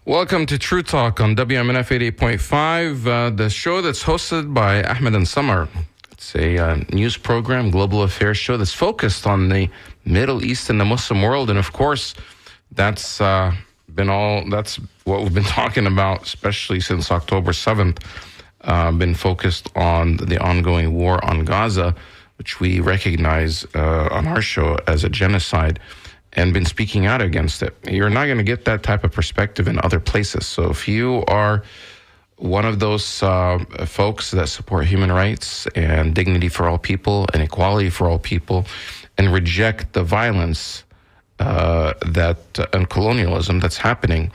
Welcome to True Talk on WMNF 88.5, the show that's hosted by Ahmed and Samar. It's a news program, global affairs show that's focused on the Middle East and the Muslim world. And of course, that's what we've been talking about, especially since October 7th, been focused on the ongoing war on Gaza, which we recognize on our show as a genocide, and been speaking out against it. You're not going to get that type of perspective in other places. So if you are one of those folks that support human rights and dignity for all people and equality for all people and reject the violence and colonialism that's happening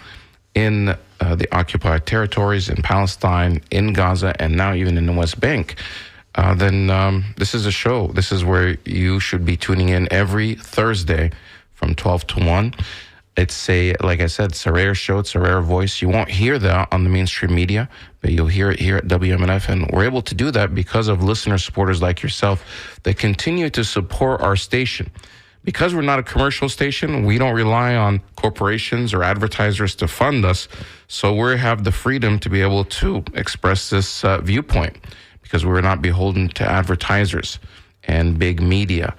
in the occupied territories, in Palestine, in Gaza, and now even in the West Bank, then this is a show. This is where you should be tuning in every Thursday from 12 to 1. It's like I said, it's a rare show. It's a rare voice. You won't hear that on the mainstream media, but you'll hear it here at WMNF. And we're able to do that because of listener supporters like yourself that continue to support our station. Because we're not a commercial station, we don't rely on corporations or advertisers to fund us. So we have the freedom to be able to express this viewpoint because we're not beholden to advertisers and big media.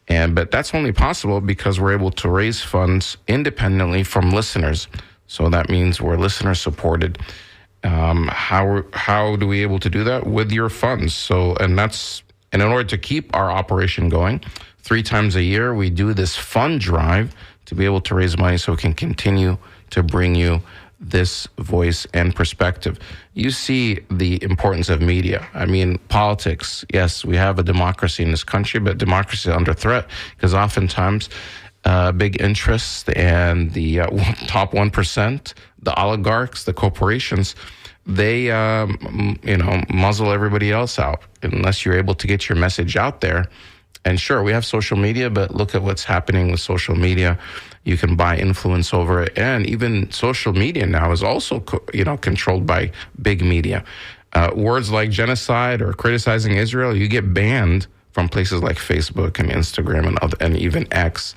But that's only possible because we're able to raise funds independently from listeners. So that means we're listener supported. How do we able to do that? With your funds. And in order to keep our operation going, 3 times a year, we do this fund drive to be able to raise money so we can continue to bring you this voice and perspective. You see the importance of media. I mean, politics, yes, we have a democracy in this country, but democracy is under threat because oftentimes big interests and the top 1%, the oligarchs, the corporations, they muzzle everybody else out unless you're able to get your message out there. And sure, we have social media, but look at what's happening with social media. You can buy influence over it. And even social media now is also, controlled by big media. Words like genocide or criticizing Israel, you get banned from places like Facebook and Instagram and even X.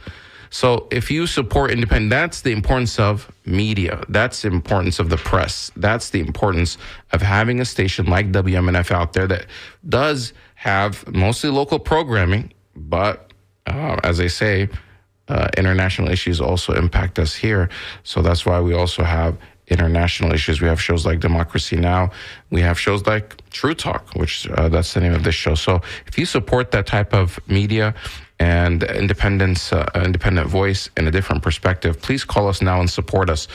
So if you support independent, that's the importance of media. That's the importance of the press. That's the importance of having a station like WMNF out there that does have mostly local programming, but as I say, international issues also impact us here. So that's why we also have international issues. We have shows like Democracy Now! We have shows like True Talk, which that's the name of this show. So if you support that type of media and independent voice and a different perspective, please call us now and support us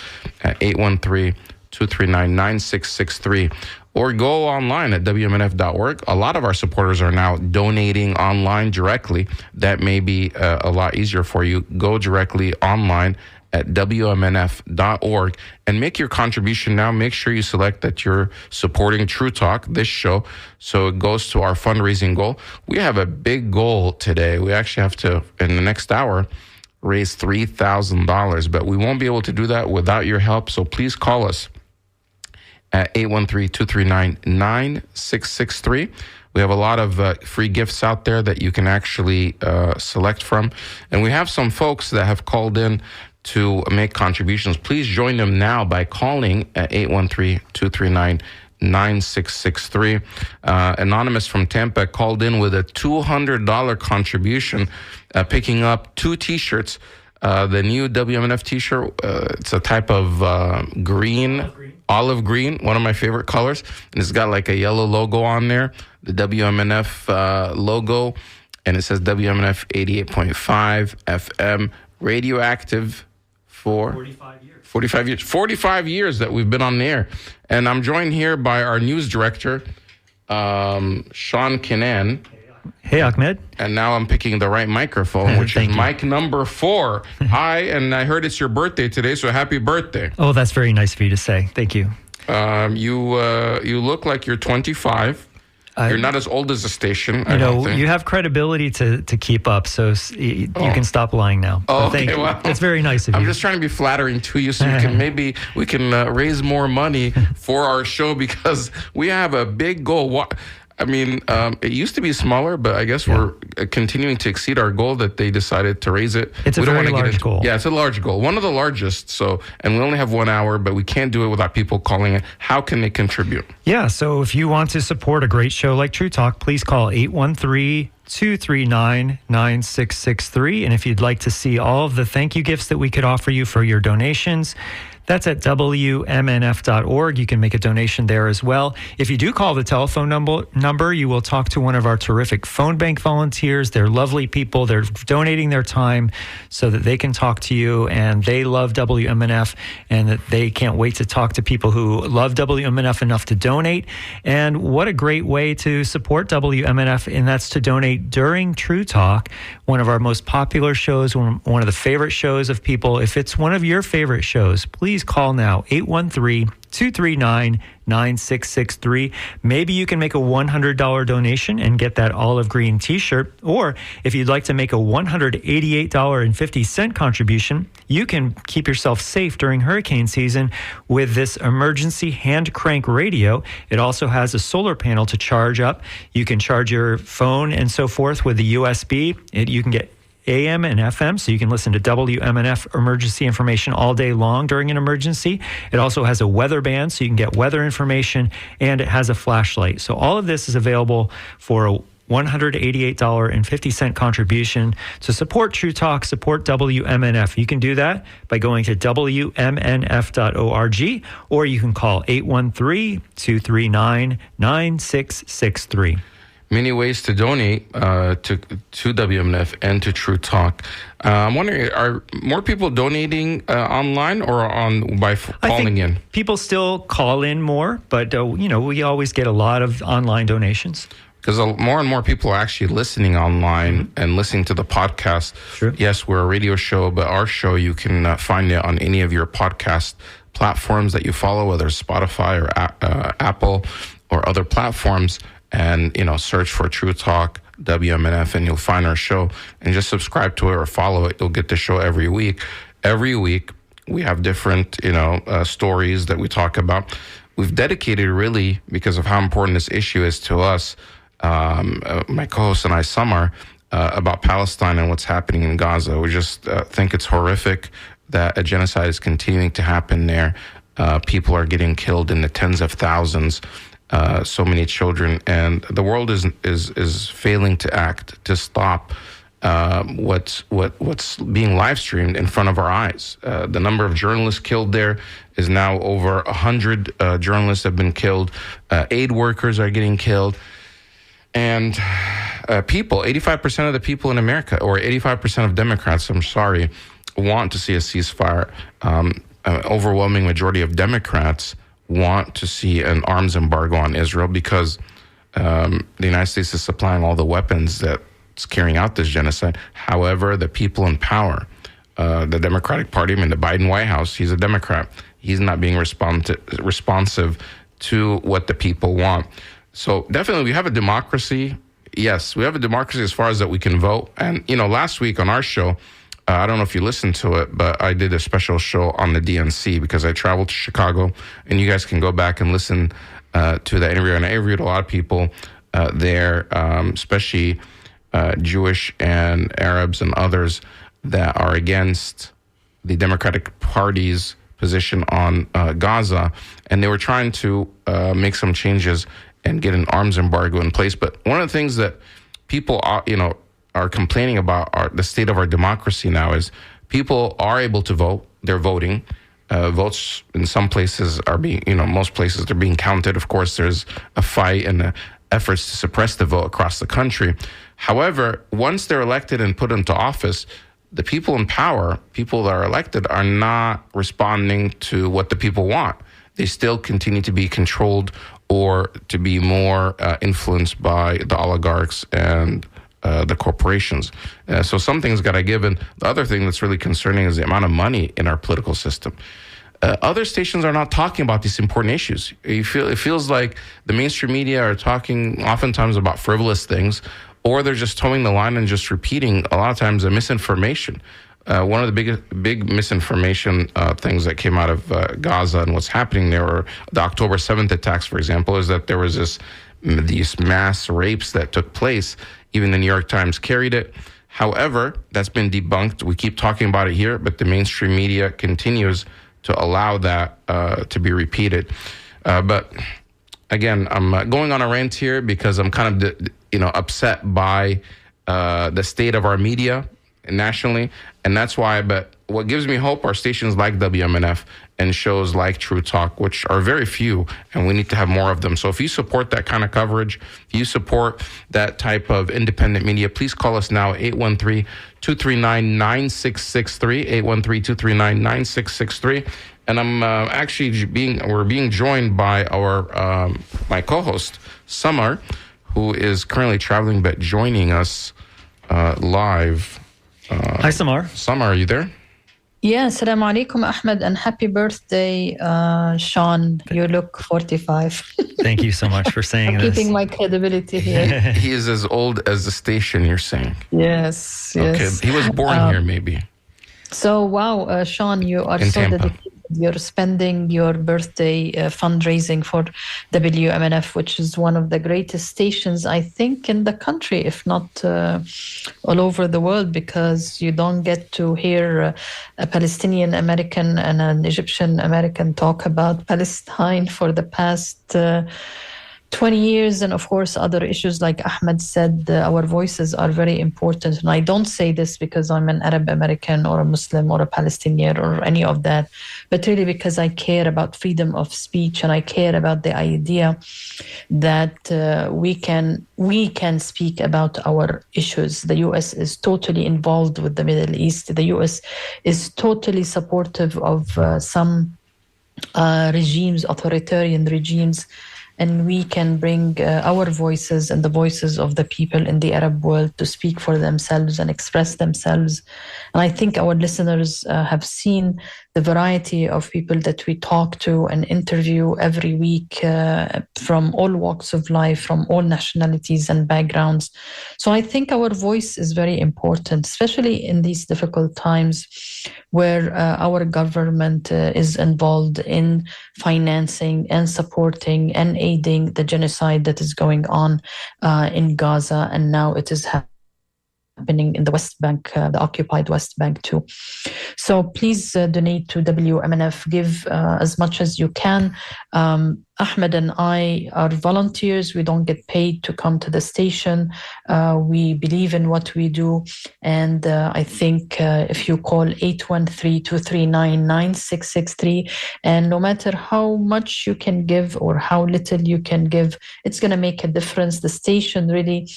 at 813-239-9663. Or go online at WMNF.org. A lot of our supporters are now donating online directly. That may be a lot easier for you. Go directly online at WMNF.org and make your contribution now. Make sure you select that you're supporting True Talk, this show, so it goes to our fundraising goal. We have a big goal today. We actually have to, in the next hour, raise $3,000, but we won't be able to do that without your help. So please call us at 813-239-9663. We have a lot of free gifts out there that you can actually select from. And we have some folks that have called in to make contributions. Please join them now by calling at 813-239-9663. Anonymous from Tampa called in with a $200 contribution, picking up 2 T-shirts. The new WMNF T-shirt, it's a type of olive green, one of my favorite colors. And it's got like a yellow logo on there, the WMNF logo. And it says WMNF 88.5 FM, radioactive for 45 years. 45 years that we've been on the air. And I'm joined here by our news director, Sean Kinan. Hey, Ahmed. And now I'm picking the right microphone, which is mic number 4. Hi, and I heard it's your birthday today, so happy birthday. Oh, that's very nice of you to say. Thank you. You look like you're 25. You're not as old as the station. I don't think. You have credibility to keep up, so you can stop lying now. Oh, okay. Thank you. Well, it's very nice of you. I'm just trying to be flattering to you so we can raise more money for our show because we have a big goal. I mean, it used to be smaller, but I guess we're continuing to exceed our goal that they decided to raise it. It's we a don't very wanna large goal. Yeah, it's a large goal. One of the largest. So, and we only have 1 hour, but we can't do it without people calling it. How can they contribute? Yeah, so if you want to support a great show like True Talk, please call 813-239-9663. And if you'd like to see all of the thank you gifts that we could offer you for your donations, that's at WMNF.org. You can make a donation there as well. If you do call the telephone number, you will talk to one of our terrific phone bank volunteers. They're lovely people. They're donating their time so that they can talk to you, and they love WMNF, and that they can't wait to talk to people who love WMNF enough to donate. And what a great way to support WMNF, and that's to donate during True Talk, one of our most popular shows, one of the favorite shows of people. If it's one of your favorite shows, please call now, 813-239-9663. Maybe you can make a $100 donation and get that olive green t-shirt. Or if you'd like to make a $188.50 contribution, you can keep yourself safe during hurricane season with this emergency hand crank radio. It also has a solar panel to charge up. You can charge your phone and so forth with the USB. You can get AM and FM, so you can listen to WMNF emergency information all day long during an emergency. It also has a weather band, so you can get weather information, and it has a flashlight. So all of this is available for a $188.50 contribution to support True Talk, support WMNF. You can do that by going to WMNF.org, or you can call 813-239-9663. Many ways to donate to WMNF and to True Talk. I'm wondering, are more people donating online or by calling in? People still call in more, but we always get a lot of online donations. Because more and more people are actually listening online and listening to the podcast. True. Yes, we're a radio show, but our show, you can find it on any of your podcast platforms that you follow, whether it's Spotify or Apple or other platforms. And, search for True Talk, WMNF, and you'll find our show. And just subscribe to it or follow it. You'll get the show every week. Every week, we have different, stories that we talk about. We've dedicated, really, because of how important this issue is to us, my co-host and I, Samar, about Palestine and what's happening in Gaza. We just think it's horrific that a genocide is continuing to happen there. People are getting killed in the tens of thousands. So many children, and the world is failing to act to stop what's being live streamed in front of our eyes. The number of journalists killed there is now over 100 journalists have been killed. Aid workers are getting killed, and 85% of the people in America, or 85% of Democrats, want to see a ceasefire. An overwhelming majority of Democrats want to see an arms embargo on Israel because the United States is supplying all the weapons that's carrying out this genocide. However, the people in power, the Democratic Party, the Biden White House, he's a Democrat. He's not being responsive to what the people want. So definitely we have a democracy. Yes, we have a democracy as far as that we can vote. And, last week on our show, I don't know if you listened to it, but I did a special show on the DNC because I traveled to Chicago, and you guys can go back and listen to that interview. And I interviewed a lot of people there, especially Jewish and Arabs and others that are against the Democratic Party's position on Gaza. And they were trying to make some changes and get an arms embargo in place. But one of the things that people are complaining about the state of our democracy now is people are able to vote. They're voting. Votes in some places are being, most places they're being counted. Of course, there's a fight and efforts to suppress the vote across the country. However, once they're elected and put into office, the people in power, people that are elected, are not responding to what the people want. They still continue to be controlled or to be more influenced by the oligarchs and the corporations. So something's got to give. And the other thing that's really concerning is the amount of money in our political system. Other stations are not talking about these important issues. It feels like the mainstream media are talking oftentimes about frivolous things, or they're just towing the line and just repeating a lot of times a misinformation. One of the big misinformation things that came out of Gaza and what's happening there, or the October 7th attacks, for example, is that there was this these mass rapes that took place. Even the New York Times carried it. However, that's been debunked. We keep talking about it here, but the mainstream media continues to allow that to be repeated. But again, I'm going on a rant here because I'm kind of, upset by the state of our media nationally, and that's why. But what gives me hope are stations like WMNF and shows like True Talk, which are very few, and we need to have more of them. So if you support that kind of coverage, if you support that type of independent media, please call us now, 813-239-9663, 813-239-9663. And I'm we're being joined by my co-host, Samar, who is currently traveling, but joining us live. Hi, Samar. Samar, are you there? Yeah, assalamu alaikum, Ahmed, and happy birthday, Sean. You look 45. Thank you so much for saying this. Keeping my credibility here. He is as old as the station, you're saying? Yes. Okay, he was born here, maybe. So, wow, Sean, you are In so Tampa. dedicated. You're spending your birthday fundraising for WMNF, which is one of the greatest stations, I think, in the country, if not all over the world, because you don't get to hear a Palestinian American and an Egyptian American talk about Palestine for the past 20 years. And of course, other issues, like Ahmed said, our voices are very important. And I don't say this because I'm an Arab American or a Muslim or a Palestinian or any of that, but really because I care about freedom of speech, and I care about the idea that we can speak about our issues. The U.S. is totally involved with the Middle East. The U.S. is totally supportive of some regimes, authoritarian regimes, and we can bring our voices and the voices of the people in the Arab world to speak for themselves and express themselves. And I think our listeners have seen the variety of people that we talk to and interview every week from all walks of life, from all nationalities and backgrounds. So I think our voice is very important, especially in these difficult times where our government is involved in financing and supporting and aiding the genocide that is going on in Gaza, and now it is happening in the West Bank, the occupied West Bank too. So please donate to WMNF, give as much as you can. Ahmed and I are volunteers. We don't get paid to come to the station. We believe in what we do. And I think if you call 813-239-9663, and no matter how much you can give or how little you can give, it's going to make a difference. The station really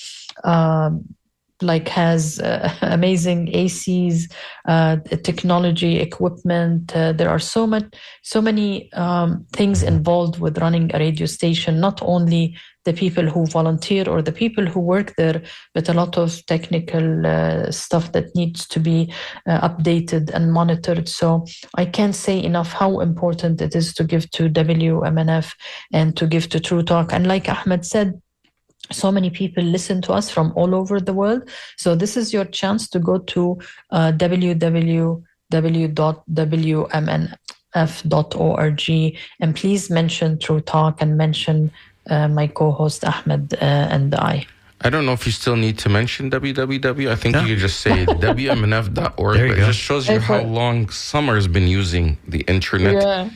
has amazing ACs, technology, equipment. There are so many things involved with running a radio station, not only the people who volunteer or the people who work there, but a lot of technical stuff that needs to be updated and monitored. So I can't say enough how important it is to give to WMNF and to give to True Talk. And like Ahmed said, so many people listen to us from all over the world. So this is your chance to go to www.wmnf.org, and please mention True Talk and mention my co-host Ahmed and I. I don't know if you still need to mention www. I think you could just say wmnf.org. There you but go. It just shows you how long Samar's been using the internet. Yeah.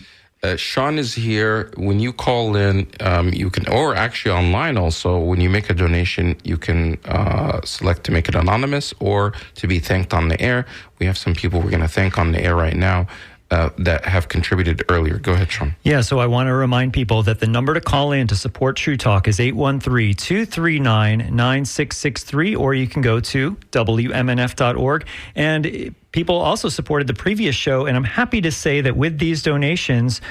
Sean is here. When you call in, you can, or actually online also, when you make a donation, you can select to make it anonymous or to be thanked on the air. We have some people we're going to thank on the air right now that have contributed earlier. Go ahead, Sean. Yeah, so I want to remind people that the number to call in to support True Talk is 813-239-9663, or you can go to WMNF.org. And people also supported the previous show, and I'm happy to say that with these donations,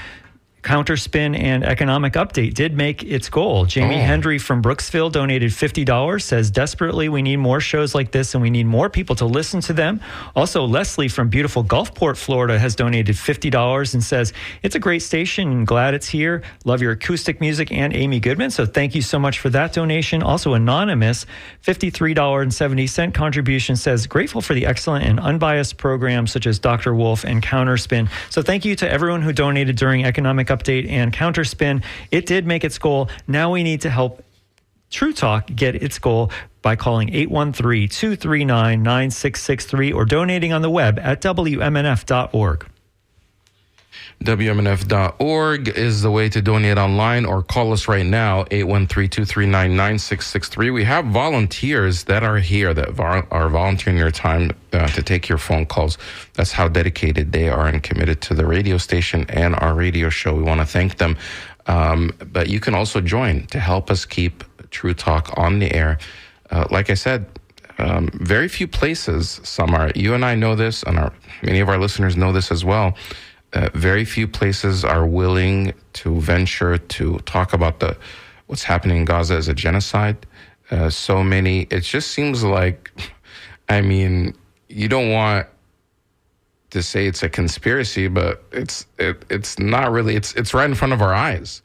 Counterspin and Economic Update did make its goal. Jamie Hendry from Brooksville donated $50, says, desperately, we need more shows like this and we need more people to listen to them. Also, Leslie from beautiful Gulfport, Florida has donated $50 and says, it's a great station and glad it's here. Love your acoustic music and Amy Goodman. So thank you so much for that donation. Also, Anonymous, $53.70 contribution, says, grateful for the excellent and unbiased programs such as Dr. Wolf and Counterspin. So thank you to everyone who donated during Economic Update and Counterspin. It did make its goal. Now we need to help True Talk get its goal by calling 813-239-9663 or donating on the web at WMNF.org. WMNF.org is the way to donate online, or call us right now, 813-239-9663. We have volunteers that are here that are volunteering their time to take your phone calls. That's how dedicated they are and committed to the radio station and our radio show. We want to thank them. But you can also join to help us keep True Talk on the air. Like I said, very few places, Samar, you and I know this, and many of our listeners know this as well. Very few places are willing to venture to talk about what's happening in Gaza as a genocide. So many, it just seems like, I mean, you don't want to say it's a conspiracy, but it's not really. It's right in front of our eyes.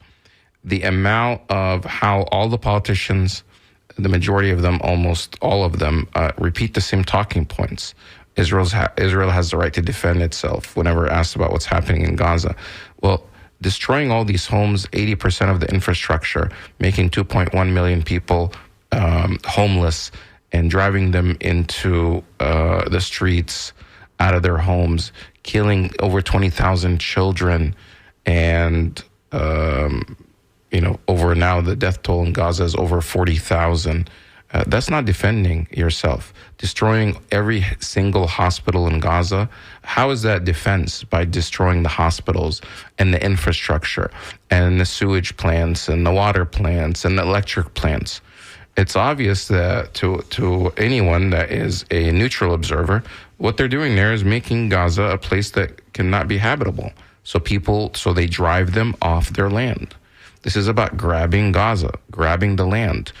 The amount of how all the politicians, the majority of them, almost all of them, repeat the same talking points. Israel has the right to defend itself whenever asked about what's happening in Gaza. Well, destroying all these homes, 80% of the infrastructure, making 2.1 million people homeless, and driving them into the streets, out of their homes, killing over 20,000 children, and over now the death toll in Gaza is over 40,000. That's not defending yourself. Destroying every single hospital in Gaza, how is that defense? By destroying the hospitals and the infrastructure and the sewage plants and the water plants and the electric plants. It's obvious that to anyone that is a neutral observer, what they're doing there is making Gaza a place that cannot be habitable. So they drive them off their land. This is about grabbing Gaza, grabbing the land,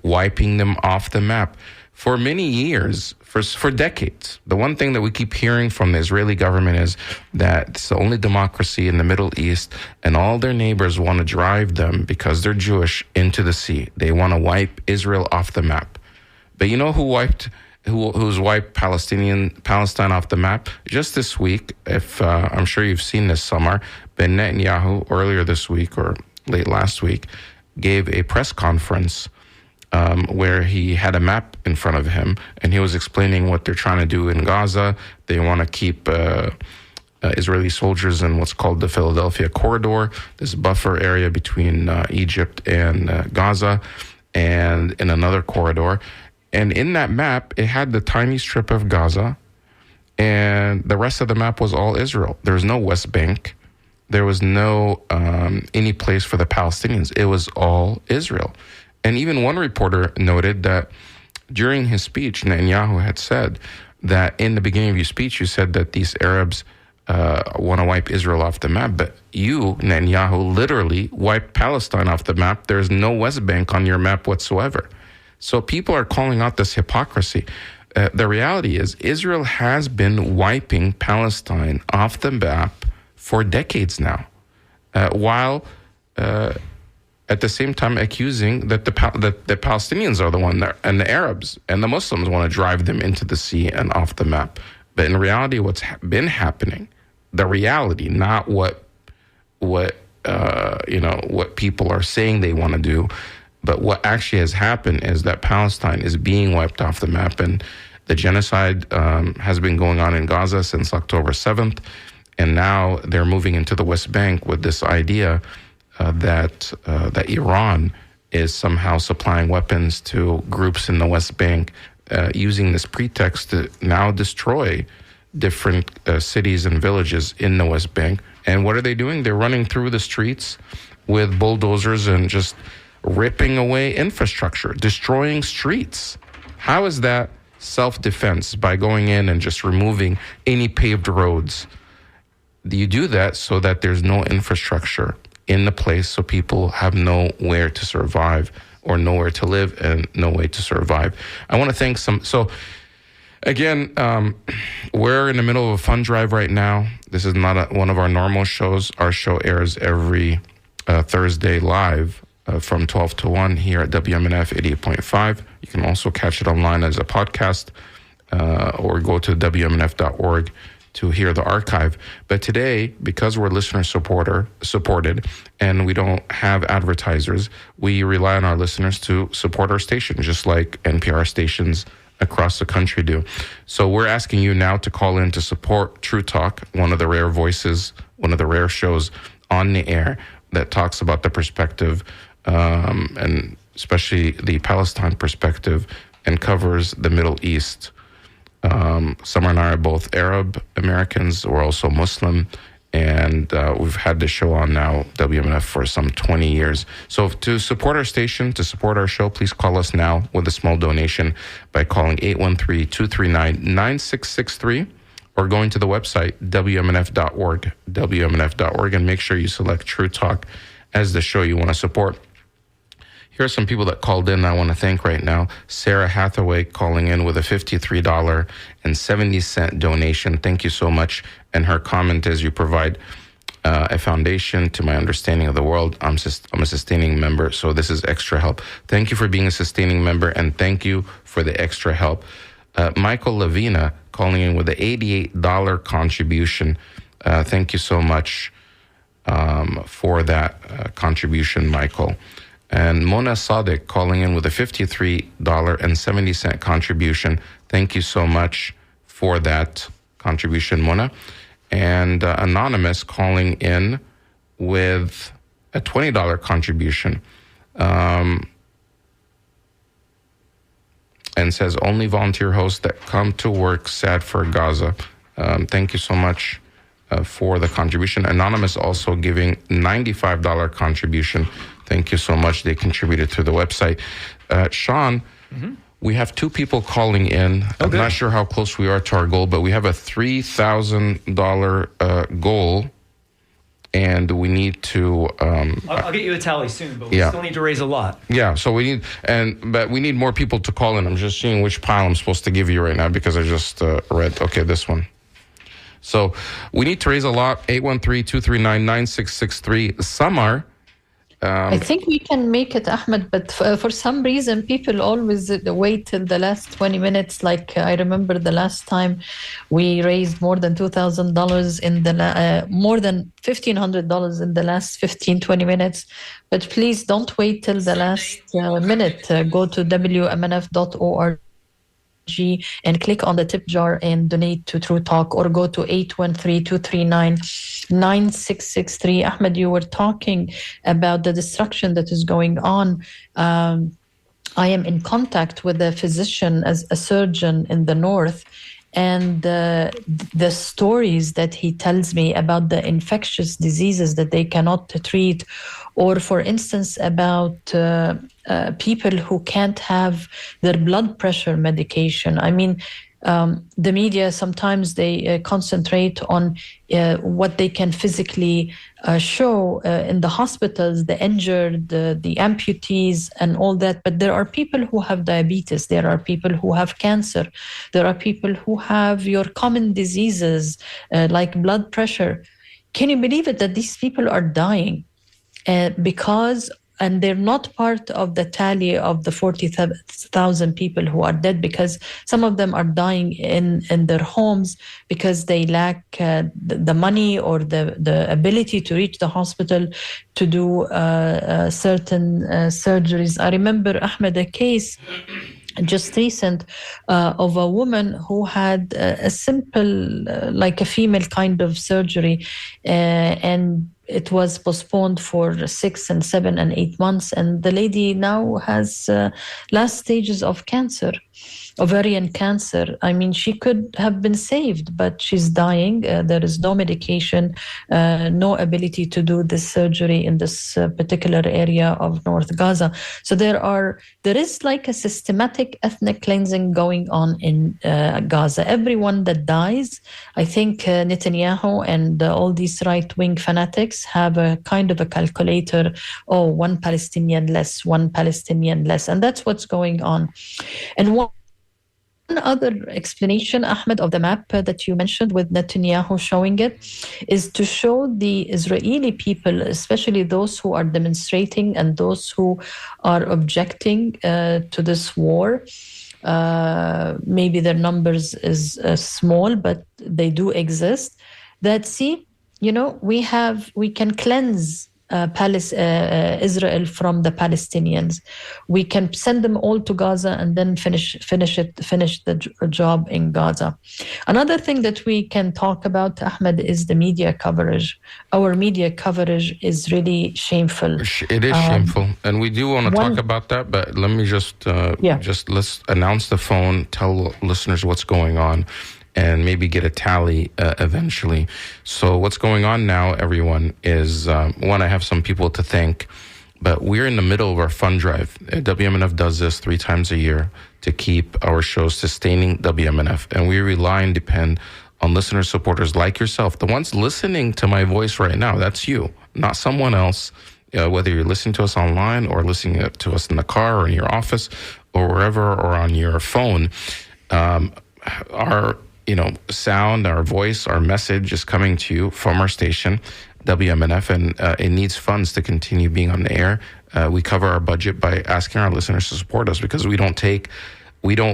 wiping them off the map. For many years, for decades, the one thing that we keep hearing from the Israeli government is that it's the only democracy in the Middle East, and all their neighbors want to drive them, because they're Jewish, into the sea. They want to wipe Israel off the map. But you know who's wiped Palestine off the map? Just this week, I'm sure you've seen this, Samar, Netanyahu, earlier this week or late last week, gave a press conference where he had a map in front of him, and he was explaining what they're trying to do in Gaza. They want to keep Israeli soldiers in what's called the Philadelphia Corridor, this buffer area between Egypt and Gaza, and in another corridor. And in that map, it had the tiny strip of Gaza, and the rest of the map was all Israel. There was no West Bank. There was no any place for the Palestinians. It was all Israel. And even one reporter noted that during his speech, Netanyahu had said that in the beginning of your speech, you said that these Arabs want to wipe Israel off the map. But you, Netanyahu, literally wiped Palestine off the map. There's no West Bank on your map whatsoever. So people are calling out this hypocrisy. The reality is Israel has been wiping Palestine off the map for decades now, while at the same time accusing that the Palestinians are the one that, and the Arabs and the Muslims want to drive them into the sea and off the map. But in reality, what's been happening, the reality, not what people are saying they want to do, but what actually has happened is that Palestine is being wiped off the map, and the genocide has been going on in Gaza since October 7th. And now they're moving into the West Bank with this idea that Iran is somehow supplying weapons to groups in the West Bank, using this pretext to now destroy different cities and villages in the West Bank. And what are they doing? They're running through the streets with bulldozers and just ripping away infrastructure, destroying streets. How is that self-defense, by going in and just removing any paved roads? You do that so that there's no infrastructure in the place, so people have nowhere to survive, or nowhere to live and no way to survive. I want to thank so again, we're in the middle of a fund drive right now. This is not one of our normal shows. Our show airs every Thursday live from 12 to 1 here at WMNF 88.5. You can also catch it online as a podcast, or go to WMNF.org to hear the archive. But today, because we're listener supported and we don't have advertisers, we rely on our listeners to support our station, just like NPR stations across the country do. So we're asking you now to call in to support True Talk, one of the rare voices, one of the rare shows on the air that talks about the perspective, and especially the Palestine perspective, and covers the Middle East. Samar and I are both Arab Americans. We're also Muslim. And we've had this show on now, WMNF, for some 20 years. So to support our station, to support our show, please call us now with a small donation by calling 813-239-9663 or going to the website, WMNF.org, WMNF.org, and make sure you select True Talk as the show you want to support. Here are some people that called in I want to thank right now. Sarah Hathaway calling in with a $53.70 donation. Thank you so much. And her comment is, you provide a foundation to my understanding of the world. I'm a sustaining member, so this is extra help. Thank you for being a sustaining member, and thank you for the extra help. Michael Lavina calling in with an $88 contribution. Thank you so much for that contribution, Michael. And Mona Sadiq calling in with a $53.70 contribution. Thank you so much for that contribution, Mona. And Anonymous calling in with a $20 contribution. And says, only volunteer hosts that come to work, sad for Gaza. Thank you so much for the contribution. Anonymous also giving $95 contribution. Thank you so much. They contributed through the website. Sean, we have two people calling in. I'm not sure how close we are to our goal, but we have a $3,000 goal, and we need to... I'll get you a tally soon, but we still need to raise a lot. Yeah, so we need... But we need more people to call in. I'm just seeing which pile I'm supposed to give you right now because I just read... Okay, this one. So we need to raise a lot. 813-239-9663. Samar... I think we can make it, Ahmed, but for some reason, people always wait till the last 20 minutes. Like I remember the last time we raised more than $2,000 in the more than $1,500 in the last 15, 20 minutes. But please don't wait till the last minute. Go to WMNF.org. and click on the tip jar and donate to True Talk, or go to 813-239-9663. Ahmed, you were talking about the destruction that is going on. I am in contact with a physician, as a surgeon in the north, and the stories that he tells me about the infectious diseases that they cannot treat, or for instance about people who can't have their blood pressure medication. I mean, the media sometimes they concentrate on what they can physically show in the hospitals, the injured, the amputees and all that. But there are people who have diabetes. There are people who have cancer. There are people who have your common diseases like blood pressure. Can you believe it that these people are dying because... And they're not part of the tally of the 40,000 people who are dead, because some of them are dying in their homes because they lack the money or the ability to reach the hospital to do certain surgeries. I remember, Ahmed, a case just recent of a woman who had a simple, like a female kind of surgery, and it was postponed for 6 and 7 and 8 months. And the lady now has last stages of cancer, ovarian cancer. I mean, she could have been saved, but she's dying. There is no medication, no ability to do this surgery in this particular area of North Gaza. So there is like a systematic ethnic cleansing going on in Gaza. Everyone that dies, I think Netanyahu and all these right-wing fanatics have a kind of a calculator. Oh, one Palestinian less, one Palestinian less. And that's what's going on. And one other explanation, Ahmed, of the map that you mentioned with Netanyahu showing it, is to show the Israeli people, especially those who are demonstrating and those who are objecting to this war, maybe their numbers is small, but they do exist. That see, we can cleanse Israel from the Palestinians. We can send them all to Gaza and then finish the job in Gaza. Another thing that we can talk about, Ahmed, is the media coverage. Our media coverage is really shameful. It is shameful, and we do want to talk about that. But let me just let's announce the phone, tell listeners what's going on, and maybe get a tally eventually. So what's going on now, everyone, is one, I have some people to thank, but we're in the middle of our fund drive. WMNF does this 3 times a year to keep our shows sustaining WMNF, and we rely and depend on listener supporters like yourself, the ones listening to my voice right now. That's you, not someone else, whether you're listening to us online or listening to us in the car or in your office or wherever, or on your phone. Our sound, our voice, our message is coming to you from our station, WMNF, and it needs funds to continue being on the air. We cover our budget by asking our listeners to support us, because we don't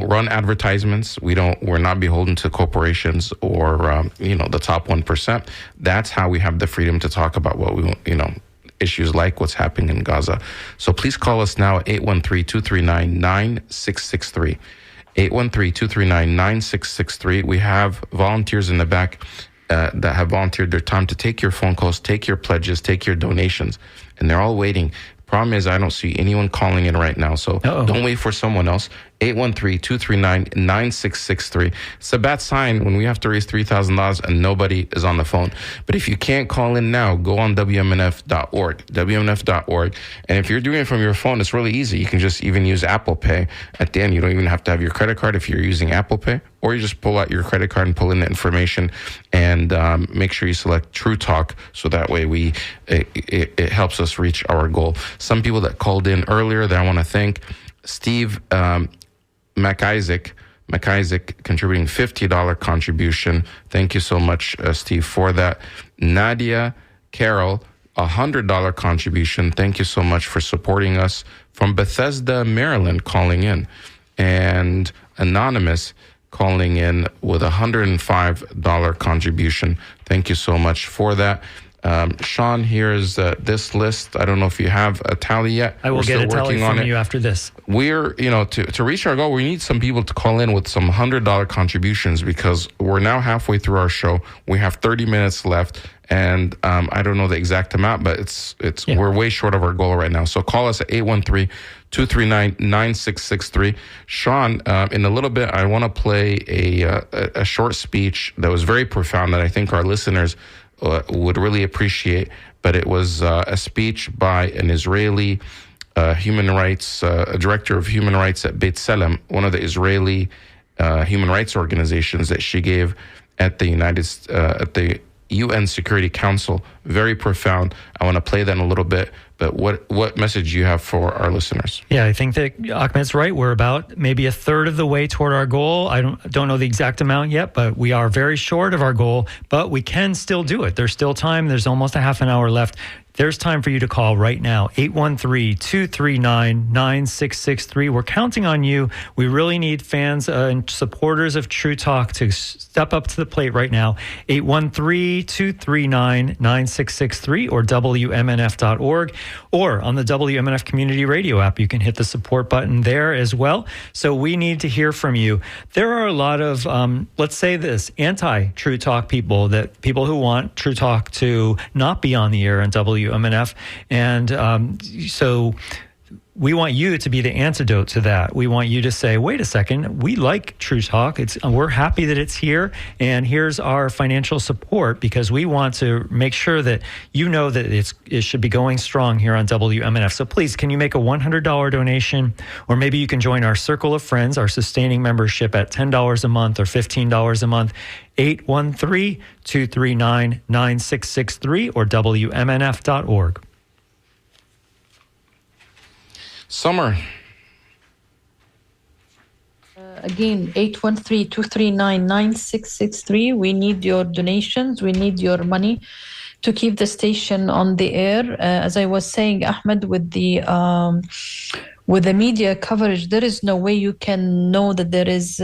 run advertisements. We're not beholden to corporations or, the top 1%. That's how we have the freedom to talk about what we, issues like what's happening in Gaza. So please call us now at 813-239-9663. 813-239-9663. We have volunteers in the back that have volunteered their time to take your phone calls, take your pledges, take your donations, and they're all waiting. Problem is, I don't see anyone calling in right now, so don't wait for someone else. 813-239-9663. It's a bad sign when we have to raise $3,000 and nobody is on the phone. But if you can't call in now, go on WMNF.org, WMNF.org. And if you're doing it from your phone, it's really easy. You can just even use Apple Pay. At the end, you don't even have to have your credit card if you're using Apple Pay, or you just pull out your credit card and pull in the information, and make sure you select True Talk, so that way it helps us reach our goal. Some people that called in earlier that I want to thank: Steve McIsaac contributing $50 contribution. Thank you so much, Steve, for that. Nadia Carroll, $100 contribution. Thank you so much for supporting us. From Bethesda, Maryland, calling in. And Anonymous calling in with $105 contribution. Thank you so much for that. Sean, here's this list. I don't know if you have a tally yet. I will get a tally from you after this. We're, to reach our goal, we need some people to call in with some $100 contributions, because we're now halfway through our show. We have 30 minutes left, and I don't know the exact amount, but we're way short of our goal right now. So call us at 813-239-9663. Sean, in a little bit, I want to play a short speech that was very profound that I think our listeners would really appreciate. But it was a speech by an Israeli human rights director of human rights at Beit Salem, one of the Israeli human rights organizations, that she gave at the UN Security Council. Very profound. I want to play that in a little bit. But what message do you have for our listeners? Yeah, I think that Ahmed's right. We're about maybe a third of the way toward our goal. I don't know the exact amount yet, but we are very short of our goal. But we can still do it. There's still time. There's almost a half an hour left. There's time for you to call right now, 813-239-9663. We're counting on you. We really need fans and supporters of True Talk to step up to the plate right now, 813-239-9663 or WMNF.org, or on the WMNF Community Radio app. You can hit the support button there as well. So we need to hear from you. There are a lot of, let's say this, anti-True Talk people who want True Talk to not be on the air on WMNF. And so we want you to be the antidote to that. We want you to say, wait a second, we like True Talk. We're happy that it's here, and here's our financial support, because we want to make sure that you know that it should be going strong here on WMNF. So please, can you make a $100 donation, or maybe you can join our Circle of Friends, our sustaining membership at $10 a month or $15 a month, 813-239-9663 or WMNF.org. Samar. Again, 813-239-9663. We need your donations. We need your money. to keep the station on the air. As I was saying, Ahmed, with the media coverage, there is no way you can know that there is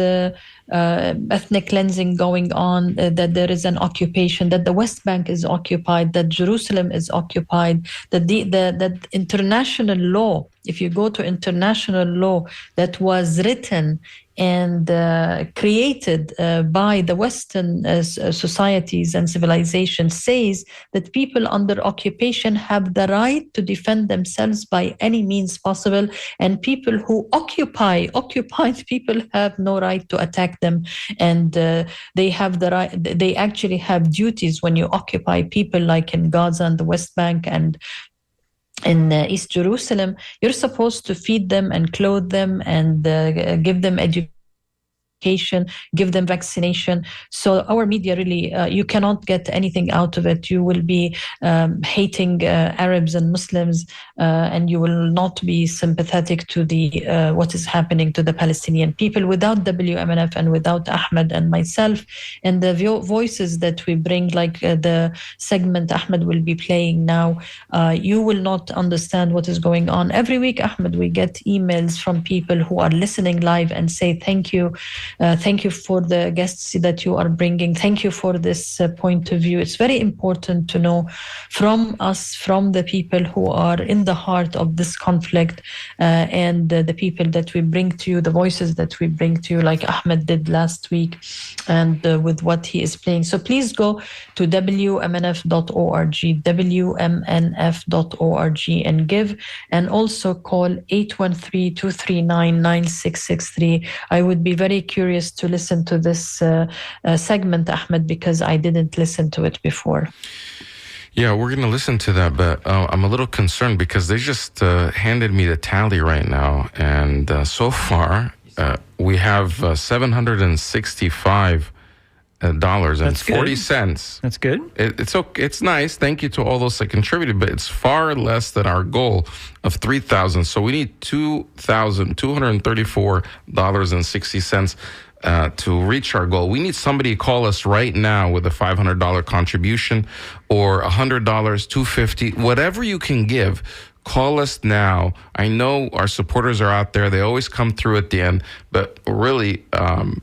ethnic cleansing going on, that there is an occupation, that the West Bank is occupied, that Jerusalem is occupied, that that international law, if you go to international law that was written and created by the Western societies and civilizations, says that people under occupation have the right to defend themselves by any means possible, and people who occupied people have no right to attack them, and they have the right. They actually have duties when you occupy people, like in Gaza and the West Bank and in East Jerusalem. You're supposed to feed them and clothe them and give them education, give them vaccination. So our media really, you cannot get anything out of it. You will be hating Arabs and Muslims, and you will not be sympathetic to the what is happening to the Palestinian people. Without WMNF and without Ahmed and myself and the voices that we bring, like the segment Ahmed will be playing now, you will not understand what is going on. Every week, Ahmed, we get emails from people who are listening live and say, thank you for the guests that you are bringing. Thank you for this point of view. It's very important to know from us, from the people who are in the heart of this conflict, and the people that we bring to you, the voices that we bring to you, like Ahmed did last week, and with what he is playing. So please go to WMNF.org, WMNF.org, and give, and also call 813-239-9663. I would be very curious to listen to this segment, Ahmed, because I didn't listen to it before. Yeah, we're going to listen to that, but I'm a little concerned because they just handed me the tally right now, and so far we have $765 and 40 cents. That's good. It's okay. It's nice. Thank you to all those that contributed, but it's far less than our goal of $3,000. So we need $2,234.60 to reach our goal. We need somebody to call us right now with a $500 contribution or $100, $250, whatever you can give. Call us now. I know our supporters are out there. They always come through at the end, but really,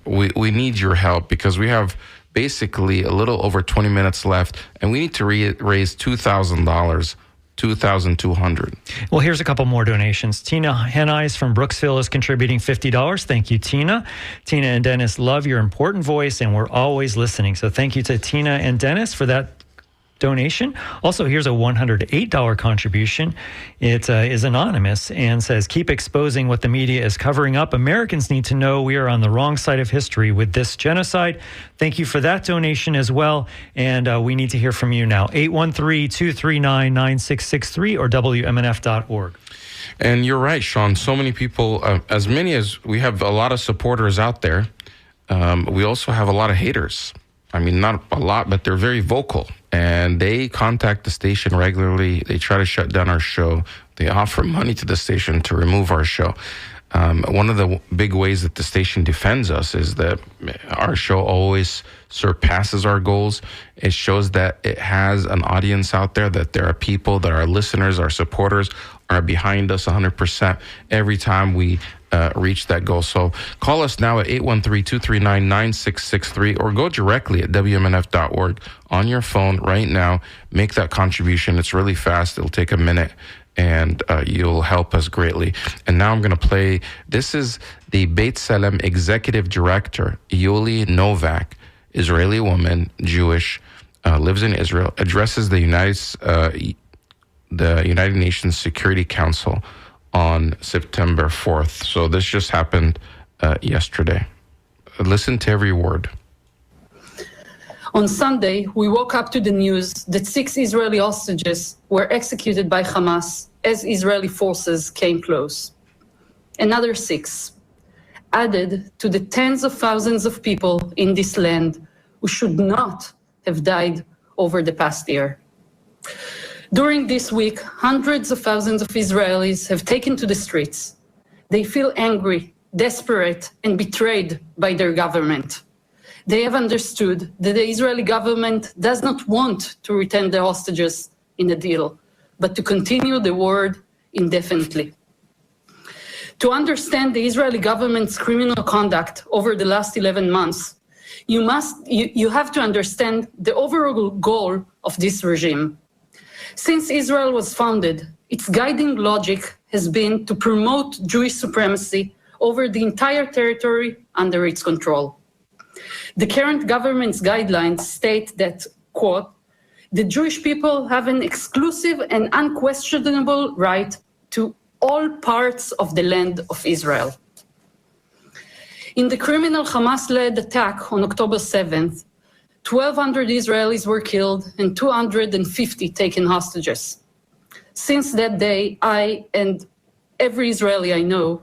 we need your help because we have basically a little over 20 minutes left, and we need to raise $2,000. $2,200. Well, here's a couple more donations. Tina Hennies from Brooksville is contributing $50. Thank you, Tina. Tina and Dennis love your important voice, and we're always listening. So thank you to Tina and Dennis for that donation. Also, here's a $108 contribution. It is anonymous and says, keep exposing what the media is covering up. Americans need to know we are on the wrong side of history with this genocide. Thank you for that donation as well. And we need to hear from you now. 813-239-9663 or WMNF.org. And you're right, Sean. So many people, as many as we have a lot of supporters out there, we also have a lot of haters. I mean, not a lot, but they're very vocal. And they contact the station regularly. They try to shut down our show. They offer money to the station to remove our show. One of the big ways that the station defends us is that our show always surpasses our goals. It shows that it has an audience out there, that there are people, that our listeners, our supporters are behind us 100% every time we reach that goal. So call us now at 813-239-9663 or go directly at WMNF.org on your phone right now. Make that contribution. It's really fast. It'll take a minute, and you'll help us greatly. And now I'm going to play, this is the Beit Salem Executive Director, Yuli Novak, Israeli woman, Jewish, lives in Israel, addresses the United Nations Security Council on September 4th. So this just happened yesterday. Listen to every word. On Sunday, we woke up to the news that 6 Israeli hostages were executed by Hamas as Israeli forces came close. Another 6, added to the tens of thousands of people in this land who should not have died over the past year. During this week, hundreds of thousands of Israelis have taken to the streets. They feel angry, desperate, and betrayed by their government. They have understood that the Israeli government does not want to return the hostages in a deal, but to continue the war indefinitely. To understand the Israeli government's criminal conduct over the last 11 months, you have to understand the overall goal of this regime. Since Israel was founded, its guiding logic has been to promote Jewish supremacy over the entire territory under its control. The current government's guidelines state that, quote, the Jewish people have an exclusive and unquestionable right to all parts of the land of Israel. In the criminal Hamas-led attack on October 7th, 1,200 Israelis were killed and 250 taken hostages. Since that day, I and every Israeli I know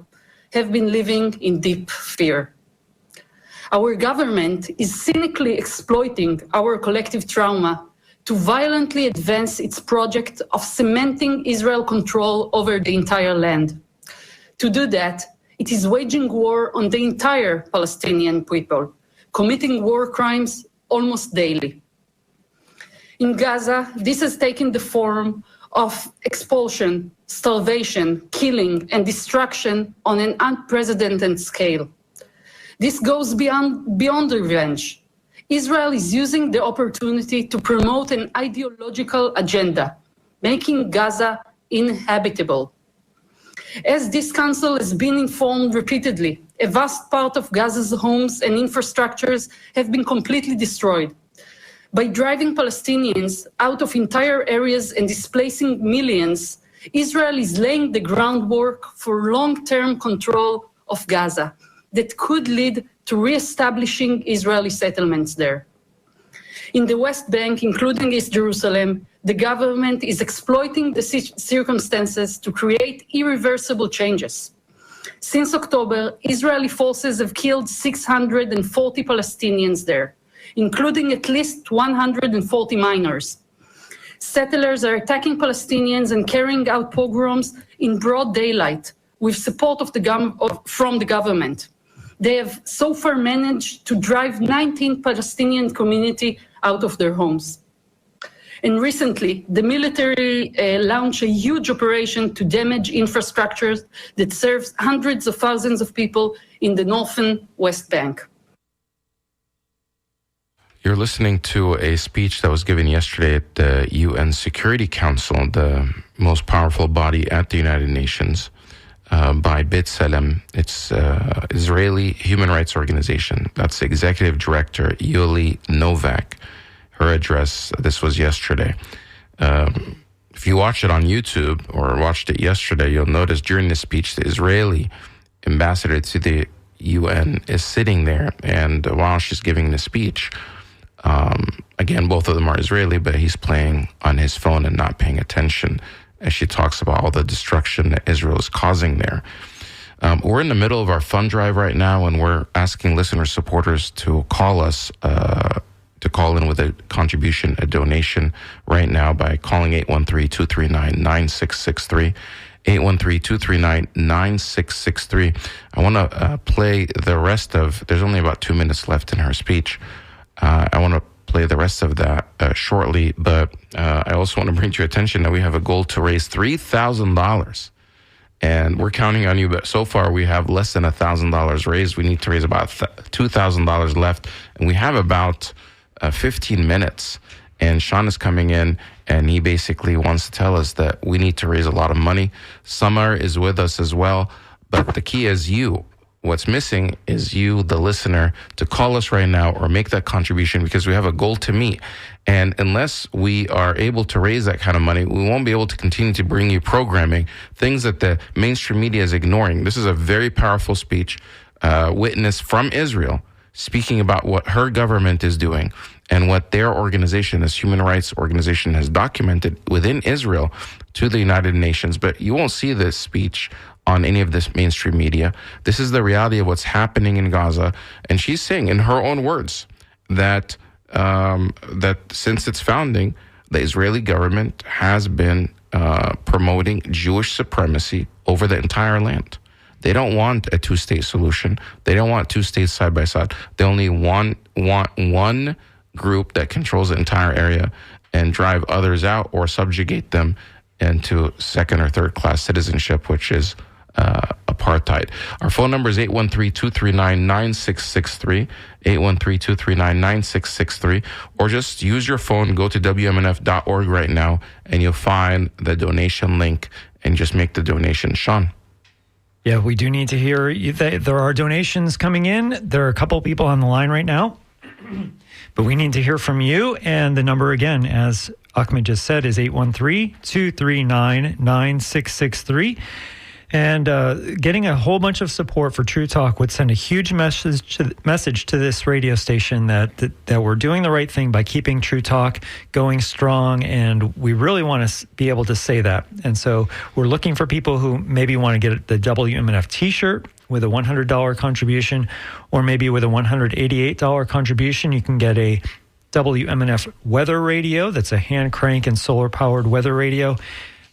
have been living in deep fear. Our government is cynically exploiting our collective trauma to violently advance its project of cementing Israel control over the entire land. To do that, it is waging war on the entire Palestinian people, committing war crimes almost daily. In Gaza, this has taken the form of expulsion, starvation, killing, and destruction on an unprecedented scale. This goes beyond revenge. Israel is using the opportunity to promote an ideological agenda, making Gaza inhabitable. As this council has been informed repeatedly, a vast part of Gaza's homes and infrastructures have been completely destroyed. By driving Palestinians out of entire areas and displacing millions, Israel is laying the groundwork for long-term control of Gaza that could lead to re-establishing Israeli settlements there. In the West Bank, including East Jerusalem, the government is exploiting the circumstances to create irreversible changes. Since October, Israeli forces have killed 640 Palestinians there, including at least 140 minors. Settlers are attacking Palestinians and carrying out pogroms in broad daylight with support from the government. They have so far managed to drive 19 Palestinian community out of their homes. And recently, the military launched a huge operation to damage infrastructures that serves hundreds of thousands of people in the northern West Bank. You're listening to a speech that was given yesterday at the UN Security Council, the most powerful body at the United Nations, by B'Tselem. It's Israeli human rights organization. That's Executive Director Yuli Novak. Her address, this was yesterday. If you watch it on YouTube or watched it yesterday, you'll notice during the speech, the Israeli ambassador to the UN is sitting there, and while she's giving the speech, again, both of them are Israeli, but he's playing on his phone and not paying attention as she talks about all the destruction that Israel is causing there. We're in the middle of our fund drive right now, and we're asking listener supporters to call us, to call in with a contribution, a donation right now by calling 813-239-9663. 813-239-9663. I want to play the rest of, there's only about 2 minutes left in her speech. I want to play the rest of that shortly, but I also want to bring to your attention that we have a goal to raise $3,000. And we're counting on you, but so far we have less than $1,000 raised. We need to raise about $2,000 left, and we have about 15 minutes. And Sean is coming in, and he basically wants to tell us that we need to raise a lot of money. Samar is with us as well, but the key is you. What's missing is you, the listener, to call us right now or make that contribution, because we have a goal to meet. And unless we are able to raise that kind of money, we won't be able to continue to bring you programming, things that the mainstream media is ignoring. This is a very powerful speech, witness from Israel, speaking about what her government is doing and what their organization, this human rights organization, has documented within Israel to the United Nations. But you won't see this speech on any of this mainstream media. This is the reality of what's happening in Gaza. And she's saying in her own words that that since its founding, the Israeli government has been promoting Jewish supremacy over the entire land. They don't want a two-state solution. They don't want two states side by side. They only want one group that controls the entire area and drive others out or subjugate them into second or third class citizenship, which is apartheid. Our phone number is 813-239-9663, 813-239-9663, or just use your phone, go to WMNF.org right now, and you'll find the donation link and just make the donation. Sean? Yeah, we do need to hear that there are donations coming in. There are a couple people on the line right now, but we need to hear from you. And the number again, as Ahmed just said, is 813-239-9663. And getting a whole bunch of support for True Talk would send a huge message to this radio station that we're doing the right thing by keeping True Talk going strong. And we really want to be able to say that. And so we're looking for people who maybe want to get the WMNF t-shirt with a $100 contribution, or maybe with a $188 contribution, you can get a WMNF weather radio. That's a hand crank and solar powered weather radio.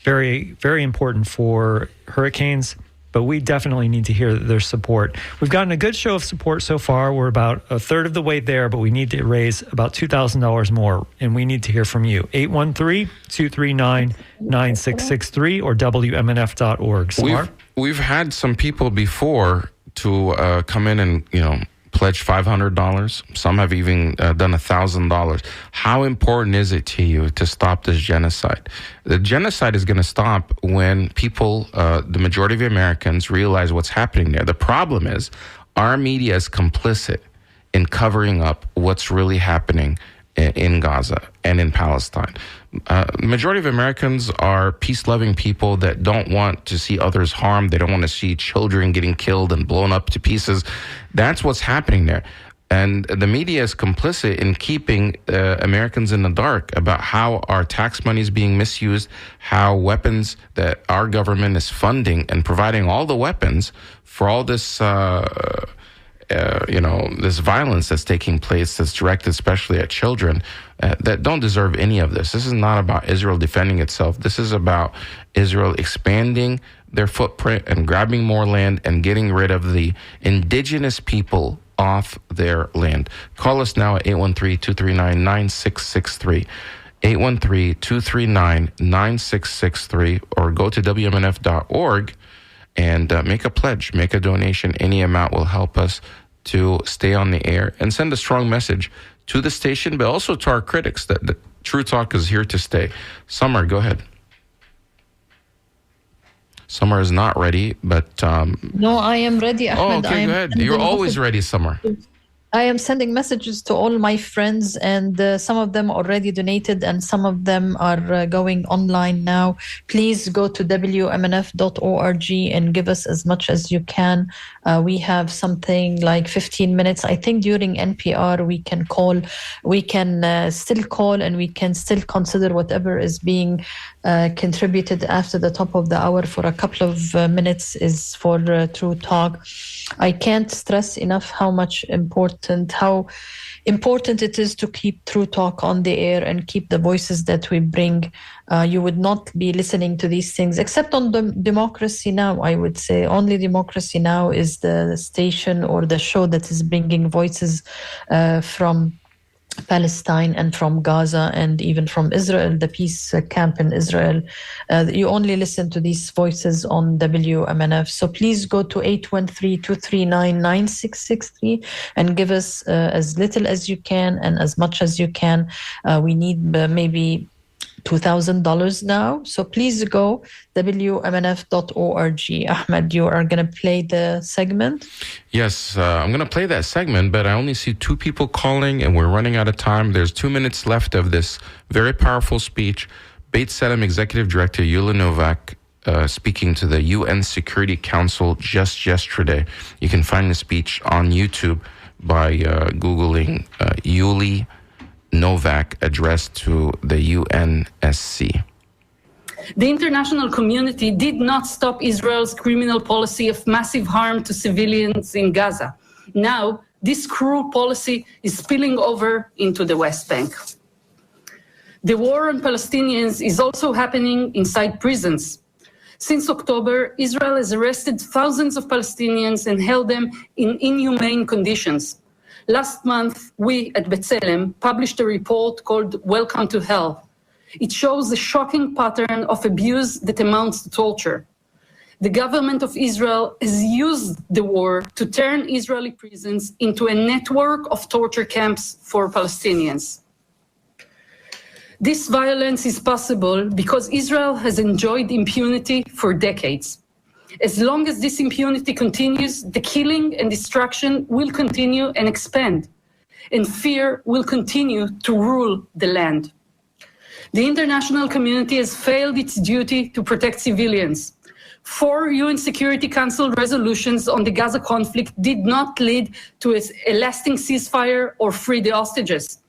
Very, very important for hurricanes, but we definitely need to hear their support. We've gotten a good show of support so far. We're about a third of the way there, but we need to raise about $2,000 more, and we need to hear from you. 813-239-9663 or WMNF.org. Samar? We've had some people before to come in and, pledge $500. Some have even done $1,000. How important is it to you to stop this genocide? The genocide is going to stop when people, the majority of Americans, realize what's happening there. The problem is our media is complicit in covering up what's really happening in Gaza and in Palestine. The majority of Americans are peace-loving people that don't want to see others harmed. They don't want to see children getting killed and blown up to pieces. That's what's happening there. And the media is complicit in keeping Americans in the dark about how our tax money is being misused, how weapons that our government is funding and providing all the weapons for all this this violence that's taking place that's directed especially at children that don't deserve any of this. This is not about Israel defending itself. This is about Israel expanding their footprint and grabbing more land and getting rid of the indigenous people off their land. Call us now at 813-239-9663. 813-239-9663 or go to WMNF.org and make a pledge, make a donation. Any amount will help us to stay on the air and send a strong message to the station, but also to our critics that True Talk is here to stay. Samar, go ahead. Samar is not ready, but... No, I am ready, Ahmed. Oh, okay, go ahead. You're always ready, Samar. I am sending messages to all my friends, and some of them already donated and some of them are going online now. Please go to WMNF.org and give us as much as you can. We have something like 15 minutes. I think during NPR we can still call and we can still consider whatever is being contributed after the top of the hour for a couple of minutes is for True Talk. I can't stress enough how important it is to keep True Talk on the air and keep the voices that we bring. You would not be listening to these things except on the Democracy Now! I would say only Democracy Now! Is the station or the show that is bringing voices from Palestine and from Gaza and even from Israel, the peace camp in Israel. You only listen to these voices on WMNF. So please go to 813-239-9663 and give us as little as you can and as much as you can. We need maybe $2,000 now. So please go WMNF.org. Ahmed, you are going to play the segment? Yes, I'm going to play that segment, but I only see two people calling and we're running out of time. There's 2 minutes left of this very powerful speech. Beit Salam Executive Director Yulia Novak speaking to the UN Security Council just yesterday. You can find the speech on YouTube by Googling Yulia Novak address to the UNSC. The international community did not stop Israel's criminal policy of massive harm to civilians in Gaza. Now, this cruel policy is spilling over into the West Bank. The war on Palestinians is also happening inside prisons. Since October, Israel has arrested thousands of Palestinians and held them in inhumane conditions. Last month, we at B'Tselem published a report called Welcome to Hell. It shows a shocking pattern of abuse that amounts to torture. The government of Israel has used the war to turn Israeli prisons into a network of torture camps for Palestinians. This violence is possible because Israel has enjoyed impunity for decades. As long as this impunity continues, the killing and destruction will continue and expand, and fear will continue to rule the land. The international community has failed its duty to protect civilians. 4 UN Security Council resolutions on the Gaza conflict did not lead to a lasting ceasefire or free the hostages.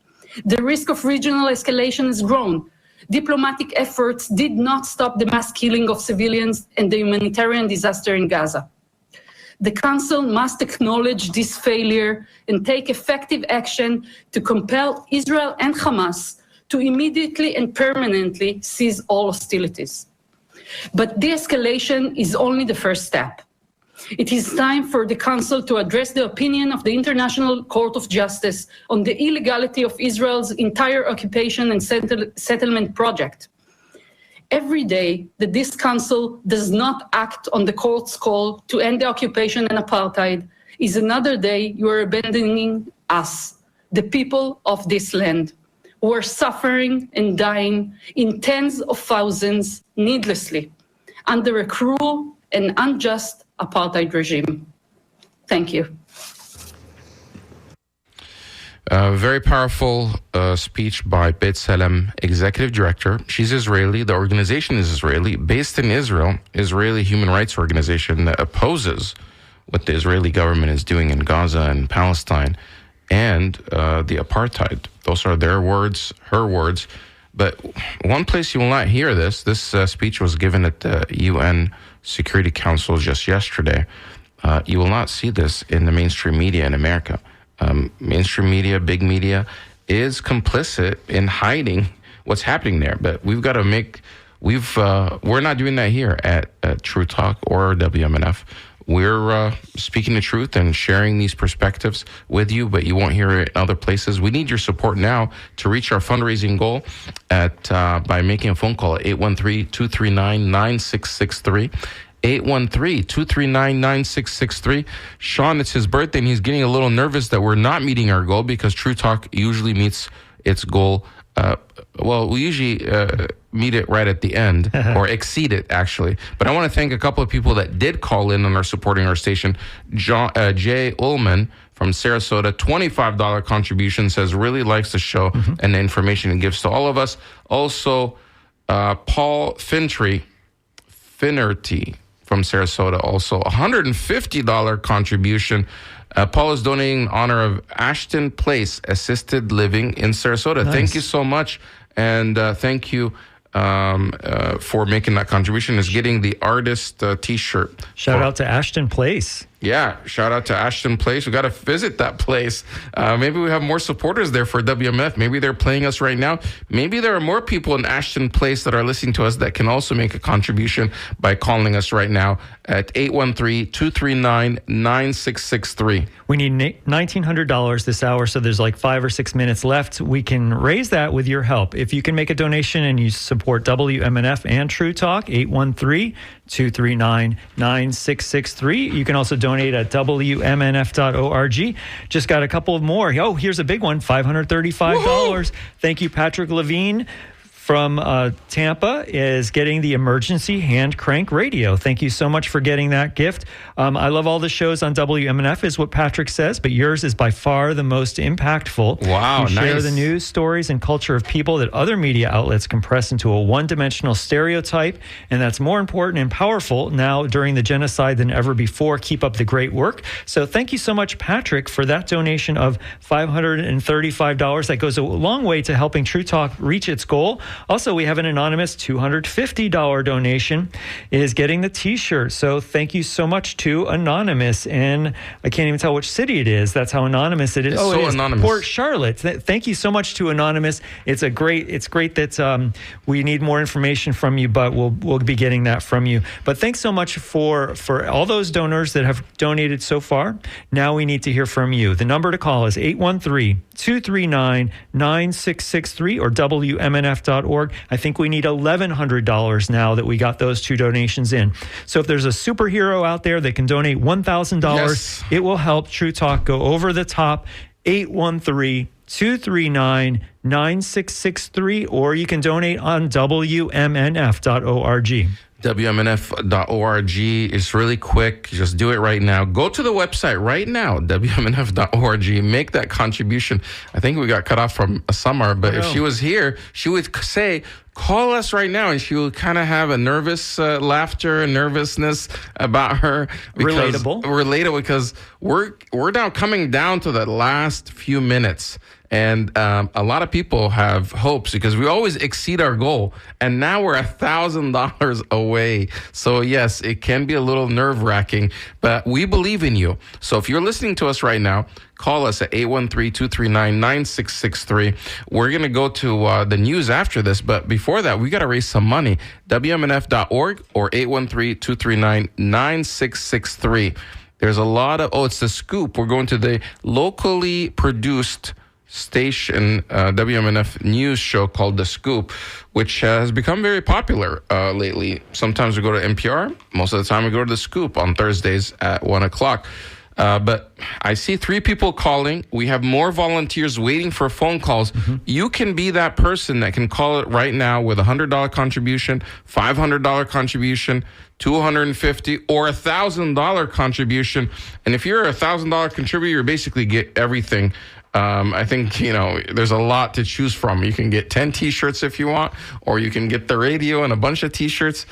The risk of regional escalation has grown. Diplomatic efforts did not stop the mass killing of civilians and the humanitarian disaster in Gaza. The Council must acknowledge this failure and take effective action to compel Israel and Hamas to immediately and permanently cease all hostilities. But de-escalation is only the first step. It is time for the Council to address the opinion of the International Court of Justice on the illegality of Israel's entire occupation and settlement project. Every day that this Council does not act on the Court's call to end the occupation and apartheid is another day you are abandoning us, the people of this land, who are suffering and dying in tens of thousands needlessly under a cruel and unjust apartheid regime. Thank you. Very powerful speech by B'Tselem Executive Director. She's Israeli. The organization is Israeli, based in Israel, Israeli human rights organization that opposes what the Israeli government is doing in Gaza and Palestine and the apartheid. Those are their words, her words. But one place you will not hear this speech was given at the UN Security Council just yesterday. You will not see this in the mainstream media in America. Mainstream media, big media, is complicit in hiding what's happening there. But we've got to we're not doing that here at True Talk or WMNF. We're speaking the truth and sharing these perspectives with you, but you won't hear it in other places. We need your support now to reach our fundraising goal by making a phone call at 813-239-9663. 813-239-9663. Sean, it's his birthday, and he's getting a little nervous that we're not meeting our goal because True Talk usually meets its goal. We usually meet it right at the end or exceed it, actually. But I want to thank a couple of people that did call in and are supporting our station. Jay Ullman from Sarasota, $25 contribution, says really likes the show and the information it gives to all of us. Also, Paul Finnerty from Sarasota, also $150 contribution. Paul is donating in honor of Ashton Place Assisted Living in Sarasota. Nice. Thank you so much, and thank you for making that contribution. Is getting the artist T-shirt. Shout out to Ashton Place. Yeah, shout out to Ashton Place. We got to visit that place. Maybe we have more supporters there for WMF. Maybe they're playing us right now. Maybe there are more people in Ashton Place that are listening to us that can also make a contribution by calling us right now at 813-239-9663. We need $1,900 this hour, so there's like 5 or 6 minutes left. We can raise that with your help. If you can make a donation and you support WMNF and True Talk, 813-239-9663. You can also donate at WMNF.org. Just got a couple of more. Oh, here's a big one, $535. Woo-hoo! Thank you, Patrick Levine from Tampa is getting the emergency hand crank radio. Thank you so much for getting that gift. I love all the shows on WMNF is what Patrick says, but yours is by far the most impactful. Wow, you share nice. the news, stories, and culture of people that other media outlets compress into a one-dimensional stereotype, and that's more important and powerful now during the genocide than ever before. Keep up the great work. So thank you so much, Patrick, for that donation of $535. That goes a long way to helping True Talk reach its goal Also, we have an anonymous $250 donation is getting the T-shirt. So thank you so much to Anonymous. And I can't even tell which city it is. That's how anonymous it is. It's it is anonymous. Port Charlotte. Thank you so much to Anonymous. It's great that we need more information from you, but we'll be getting that from you. But thanks so much for all those donors that have donated so far. Now we need to hear from you. The number to call is 813-239-9663 or WMNF.org. I think we need $1,100 now that we got those two donations in. So if there's a superhero out there that can donate $1,000, it will help True Talk go over the top. 813-239-9663, or you can donate on WMNF.org. WMNF.org is really quick. Just do it right now. Go to the website right now, WMNF.org. Make that contribution. I think we got cut off from Samar, but if she was here, she would say, call us right now. And she would kind of have a nervous laughter and nervousness about her. Relatable, because we're now coming down to the last few minutes. And a lot of people have hopes because we always exceed our goal. And now we're $1,000 away. So, yes, it can be a little nerve-wracking, but we believe in you. So if you're listening to us right now, call us at 813-239-9663. We're going to go to the news after this. But before that, we got to raise some money. WMNF.org or 813-239-9663. There's a lot of, it's the scoop. We're going to the locally produced station WMNF news show called The Scoop, which has become very popular lately. Sometimes we go to NPR. Most of the time we go to The Scoop on Thursdays at 1 o'clock. But I see 3 people calling. We have more volunteers waiting for phone calls. You can be that person that can call it right now with a $100 contribution, $500 contribution, $250 or $1,000 contribution. And if you're a $1,000 contributor, you basically get everything. I think, there's a lot to choose from. You can get 10 T-shirts if you want, or you can get the radio and a bunch of T-shirts.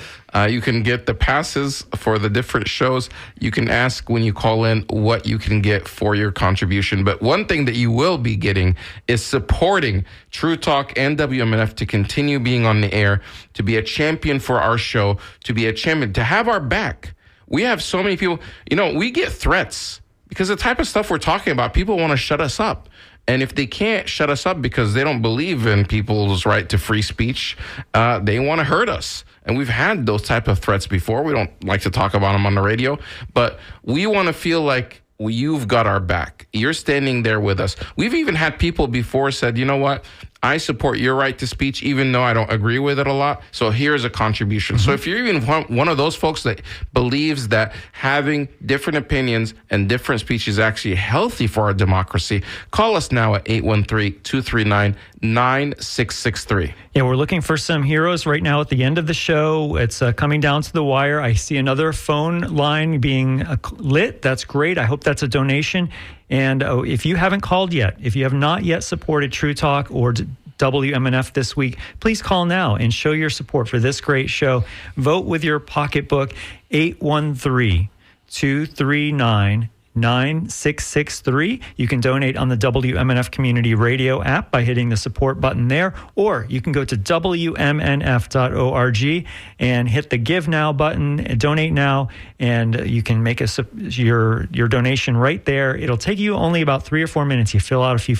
You can get the passes for the different shows. You can ask when you call in what you can get for your contribution. But one thing that you will be getting is supporting True Talk and WMNF to continue being on the air, to be a champion for our show, to be a champion, to have our back. We have so many people, we get threats. Because the type of stuff we're talking about, people want to shut us up. And if they can't shut us up because they don't believe in people's right to free speech, they want to hurt us. And we've had those type of threats before. We don't like to talk about them on the radio. But we want to feel like you've got our back. You're standing there with us. We've even had people before said, you know what? I support your right to speech, even though I don't agree with it a lot. So here's a contribution. So if you're even one of those folks that believes that having different opinions and different speech is actually healthy for our democracy, call us now at 813-239-9663. Yeah, we're looking for some heroes right now at the end of the show. It's coming down to the wire. I see another phone line being lit. That's great. I hope that's a donation. And if you haven't called yet, if you have not yet supported True Talk or WMNF this week, please call now and show your support for this great show. Vote with your pocketbook, 813-239-9663. You can donate on the WMNF Community Radio app by hitting the support button there, or you can go to WMNF.org and hit the Give Now button, donate now, and you can make your donation right there. It'll take you only about 3 or 4 minutes. You fill out a few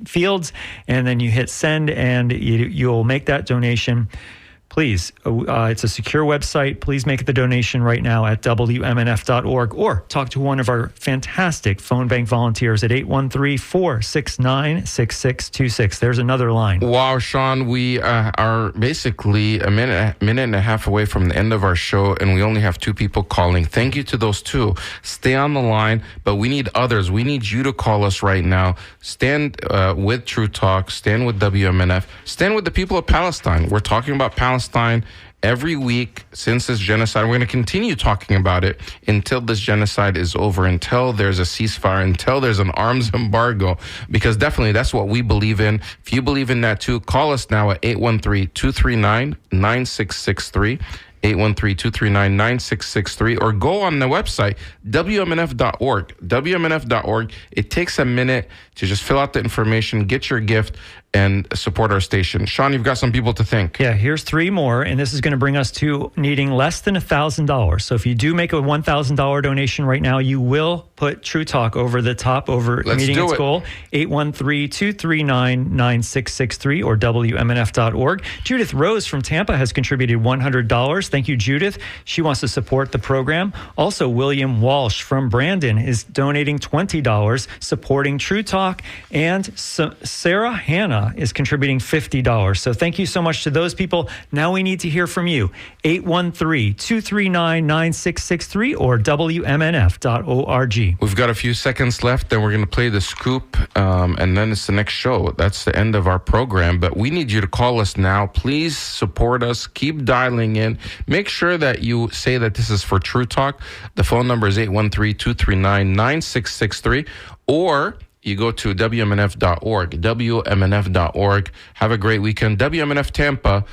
fields, and then you hit send, and you'll make that donation. Please, it's a secure website. Please make the donation right now at WMNF.org or talk to one of our fantastic phone bank volunteers at 813-469-6626. There's another line. Wow, Sean, we are basically a minute and a half away from the end of our show, and we only have 2 people calling. Thank you to those 2. Stay on the line, but we need others. We need you to call us right now. Stand with True Talk. Stand with WMNF. Stand with the people of Palestine. We're talking about Palestine every week since this genocide. We're going to continue talking about it until this genocide is over, until there's a ceasefire, until there's an arms embargo, because definitely that's what we believe in. If you believe in that too, call us now at 813-239-9663. 813-239-9663, or go on the website, WMNF.org. WMNF.org. It takes a minute to just fill out the information, get your gift, and support our station. Sean, you've got some people to thank. Yeah, here's 3 more, and this is going to bring us to needing less than $1,000. So if you do make a $1,000 donation right now, you will put True Talk over the top, over meeting its goal. 813-239-9663 or WMNF.org. Judith Rose from Tampa has contributed $100. Thank you, Judith. She wants to support the program. Also, William Walsh from Brandon is donating $20, supporting True Talk, and Sarah Hannah is contributing $50. So thank you so much to those people. Now we need to hear from you. 813-239-9663 or WMNF.org. We've got a few seconds left, then we're going to play the scoop, and then it's the next show. That's the end of our program, but we need you to call us now. Please support us. Keep dialing in. Make sure that you say that this is for True Talk. The phone number is 813-239-9663, or you go to WMNF.org, WMNF.org. Have a great weekend. WMNF Tampa,